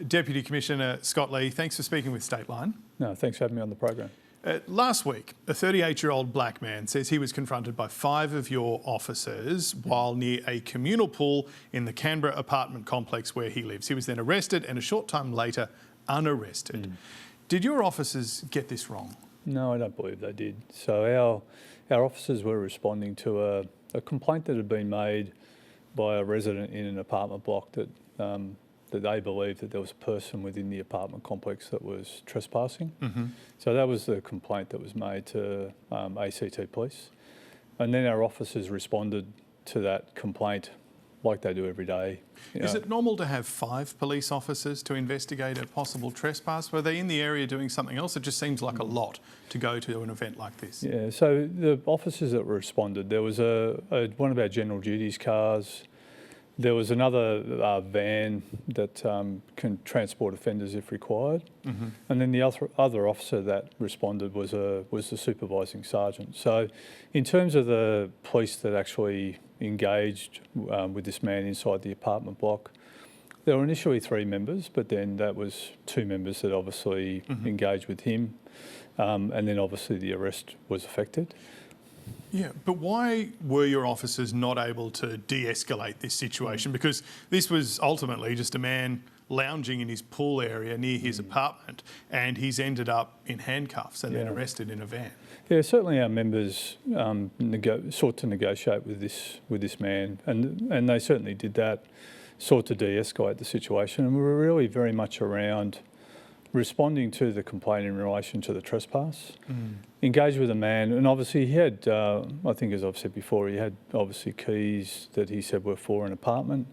Deputy Commissioner Scott Lee, thanks for speaking with Stateline. No, thanks for having me on the program. Last week, a 38-year-old black man says he was confronted by 5 of your officers while near a communal pool in the Canberra apartment complex where he lives. He was then arrested and a short time later unarrested. Did your officers get this wrong? No, I don't believe they did. So our officers were responding to a complaint that had been made by a resident in an apartment block that they believed that there was a person within the apartment complex that was trespassing. So that was the complaint that was made to ACT Police. And then our officers responded to that complaint like they do every day. Is it normal to have 5 police officers to investigate a possible trespass? Were they in the area doing something else? It just seems like a lot to go to an event like this. Yeah, so the officers that responded, there was one of our general duties cars. There was another van that can transport offenders if required, and then the other officer that responded was the supervising sergeant. So, in terms of the police that actually engaged with this man inside the apartment block, there were initially 3 members, but then that was 2 members that obviously engaged with him, and then obviously the arrest was effected. Yeah, but why were your officers not able to de-escalate this situation? Because this was ultimately just a man lounging in his pool area near his apartment, and he's ended up in handcuffs and then arrested in a van. Yeah, certainly our members sought to negotiate with this man, and they certainly did that, sought to de-escalate the situation, and we were really very much around responding to the complaint in relation to the trespass, engaged with the man, and obviously he had, I think as I've said before, he had obviously keys that he said were for an apartment.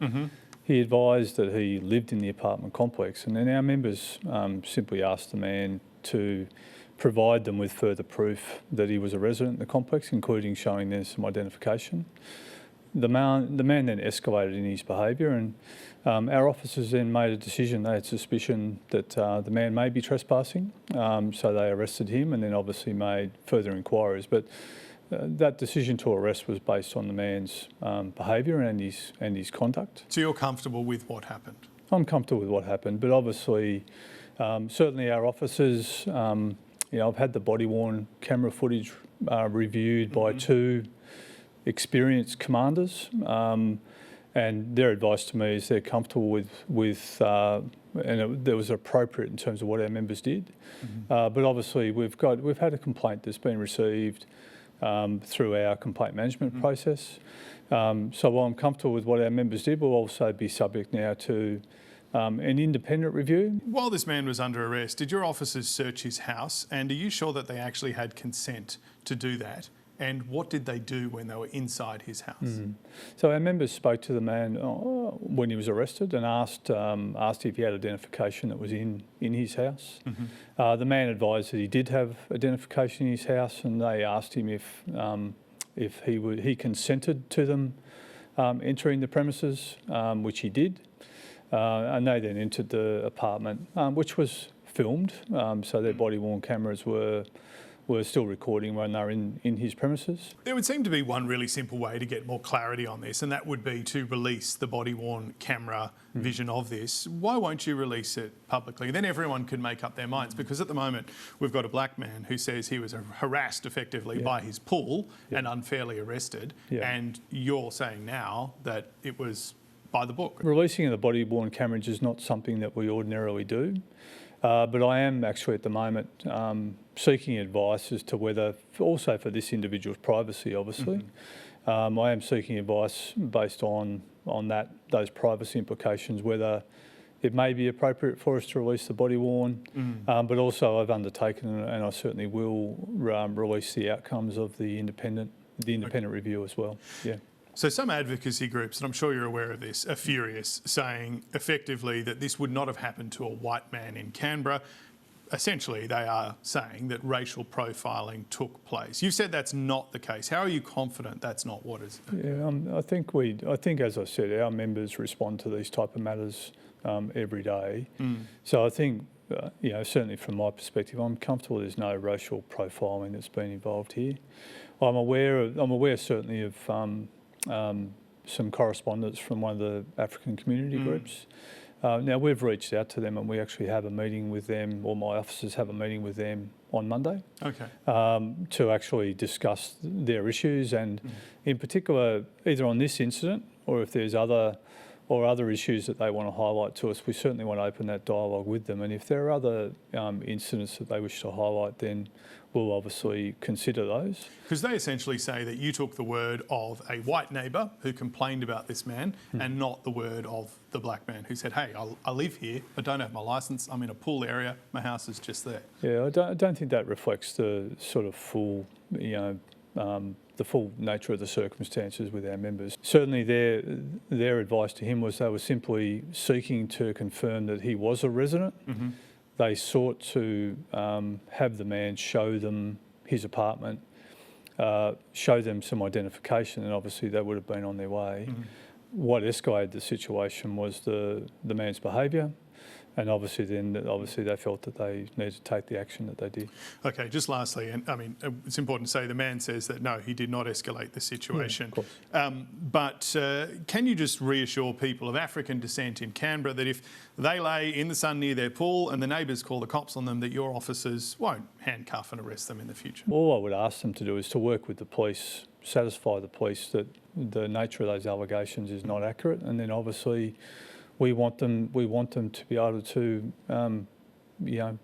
He advised that he lived in the apartment complex, and then our members simply asked the man to provide them with further proof that he was a resident in the complex, including showing them some identification. The man then escalated in his behaviour, and our officers then made a decision. They had suspicion that the man may be trespassing, so they arrested him and then obviously made further inquiries. But that decision to arrest was based on the man's behaviour and his conduct. So you're comfortable with what happened? I'm comfortable with what happened, but obviously, certainly our officers, I've had the body-worn camera footage reviewed by 2 experienced commanders, and their advice to me is they're comfortable with and it was appropriate in terms of what our members did. But obviously we've had a complaint that's been received through our complaint management process. So while I'm comfortable with what our members did, we'll also be subject now to an independent review. While this man was under arrest, did your officers search his house, and are you sure that they actually had consent to do that? And what did they do when they were inside his house? So our members spoke to the man when he was arrested and asked if he had identification that was in his house. The man advised that he did have identification in his house, and they asked him if he consented to them entering the premises, which he did. And they then entered the apartment, which was filmed, so their body-worn cameras were still recording when they were in his premises. There would seem to be one really simple way to get more clarity on this, and that would be to release the body-worn camera vision of this. Why won't you release it publicly? Then everyone can make up their minds, because at the moment we've got a black man who says he was harassed effectively by his pool and unfairly arrested, and you're saying now that it was by the book. Releasing of the body-worn cameras is not something that we ordinarily do. But I am actually at the moment seeking advice as to whether, also for this individual's privacy obviously, I am seeking advice based on those privacy implications, whether it may be appropriate for us to release the body-worn, but also I've undertaken, and I certainly will, release the outcomes of the independent review as well. Yeah. So some advocacy groups, and I'm sure you're aware of this, are furious, saying effectively that this would not have happened to a white man in Canberra. Essentially, they are saying that racial profiling took place. You've said that's not the case. How are you confident that's not what is? Yeah, I think, as I said, our members respond to these type of matters every day. So I think, certainly from my perspective, I'm comfortable there's no racial profiling that's been involved here. I'm aware certainly of some correspondence from one of the African community groups, Now, we've reached out to them and we actually have a meeting with them, or my officers have a meeting with them on Monday. Okay. To actually discuss their issues and in particular, either on this incident or if there's other issues that they want to highlight to us, we certainly want to open that dialogue with them. And if there are other incidents that they wish to highlight, then we'll obviously consider those. Because they essentially say that you took the word of a white neighbour who complained about this man and not the word of the black man who said, hey, I live here, I don't have my licence, I'm in a pool area, my house is just there. Yeah, I don't think that reflects the sort of full, the full nature of the circumstances with our members. Certainly their advice to him was they were simply seeking to confirm that he was a resident. Mm-hmm. They sought to have the man show them his apartment, show them some identification, and obviously they would have been on their way. Mm-hmm. What escalated the situation was the man's behaviour, and obviously they felt that they needed to take the action that they did. Okay, just lastly, and I mean, it's important to say the man says that no, he did not escalate the situation. Yeah, of course. But can you just reassure people of African descent in Canberra that if they lay in the sun near their pool and the neighbours call the cops on them, that your officers won't handcuff and arrest them in the future? All I would ask them to do is to work with the police, satisfy the police that the nature of those allegations is not accurate, and then obviously we want them to be able to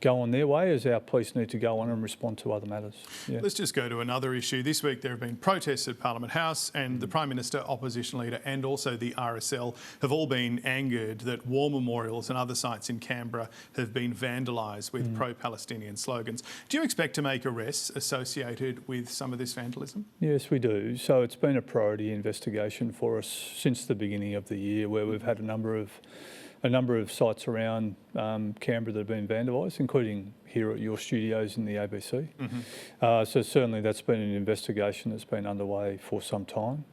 go on their way, as our police need to go on and respond to other matters. Yeah. Let's just go to another issue. This week there have been protests at Parliament House, and the Prime Minister, Opposition Leader and also the RSL have all been angered that war memorials and other sites in Canberra have been vandalised with pro-Palestinian slogans. Do you expect to make arrests associated with some of this vandalism? Yes, we do. So it's been a priority investigation for us since the beginning of the year, where we've had a number of sites around Canberra that have been vandalised, including here at your studios in the ABC. Mm-hmm. So certainly that's been an investigation that's been underway for some time.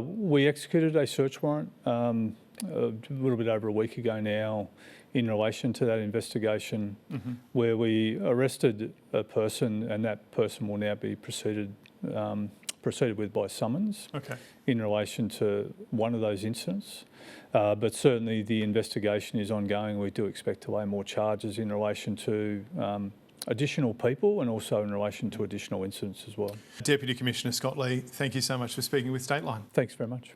We executed a search warrant a little bit over a week ago now in relation to that investigation, where we arrested a person, and that person will now be proceeded with by summons in relation to one of those incidents. But certainly the investigation is ongoing. We do expect to lay more charges in relation to additional people and also in relation to additional incidents as well. Deputy Commissioner Scott Lee, thank you so much for speaking with Stateline. Thanks very much.